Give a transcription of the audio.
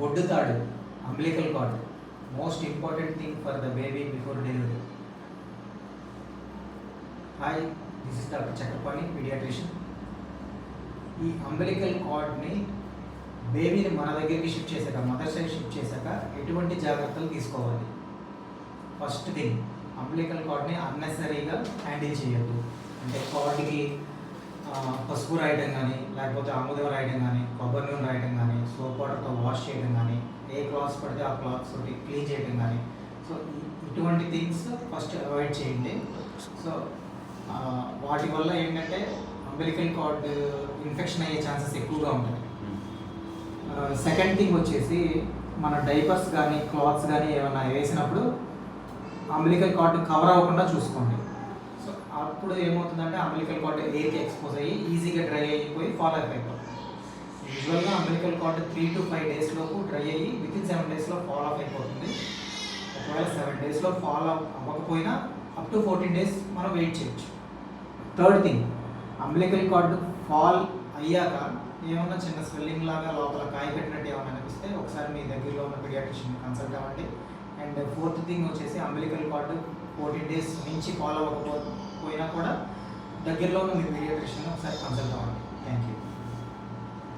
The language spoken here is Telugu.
బొడ్డు తాడు, umbilical cord, most important thing for the baby before delivery. Hi, this is doctor Chakrapani, pediatrician. ఈ అంబ్లికల్ కార్డ్ని బేబీని మన దగ్గరికి షిఫ్ట్ చేశాక, మదర్ సైడ్ షిఫ్ట్ చేశాక ఎటువంటి జాగ్రత్తలు తీసుకోవాలి? ఫస్ట్ థింగ్, అంబ్లికల్ కార్డ్ని అన్నెసరీగా హ్యాండిల్ చేయొద్దు. అంటే కార్డ్కి పసుపు రాయడం కానీ, లేకపోతే ఆముదం రాయడం కానీ, కొబ్బరి నూనె రాయడం కానీ, సోప్ వాటర్తో వాష్ చేయడం కానీ, ఏ క్లాత్స్ పడితే ఆ క్లాత్స్ తోటి క్లీన్ చేయడం కానీ, సో ఇటువంటి థింగ్స్ ఫస్ట్ అవాయిడ్ చేయండి. సో వాటి వల్ల ఏంటంటే అంబిలికల్ కార్డ్ ఇన్ఫెక్షన్ అయ్యే ఛాన్సెస్ ఎక్కువగా ఉంటాయి. సెకండ్ థింగ్ వచ్చేసి, మన డైపర్స్ కానీ క్లాత్స్ కానీ ఏమైనా వేసినప్పుడు అంబిలికల్ కార్డ్ కవర్ అవ్వకుండా చూసుకోండి. సో అప్పుడు ఏమవుతుందంటే అంబిలికల్ కార్డ్ ఎయిర్కి ఎక్స్పోజ్ అయ్యి ఈజీగా డ్రై అయిపోయి ఫాల్ అయిపోతుంది. యూజువల్గా అంబిలికల్ కార్డ్ 3 to 5 days లోపు డ్రై అయ్యి వితిన్ 7 daysలో ఫాల్ ఆఫ్ అయిపోతుంది. ఒకవేళ 7 daysలో ఫాల్ అవ్వకపోయినా అప్ టు 14 days మనం వెయిట్ చేయొచ్చు. Third thing, umbilical card fall అయ్యాక ఏమన్నా చిన్న స్వెల్లింగ్ లాగా లోపల కాయ పెట్టినట్టు ఏమైనా అనిపిస్తే ఒకసారి మీ దగ్గరలో ఉన్న పీడియాట్రిషియన్ కన్సల్ట్ అవ్వండి. అండ్ ఫోర్త్ థింగ్ వచ్చేసి, అంబిలికల్ కార్డ్ 14 days నుంచి ఫాలో అవ్వకపోయినా కూడా దగ్గరలో ఉన్న మీ పీడియాట్రిషియన్ ఒకసారి కన్సల్ట్ అవ్వండి. Thank you.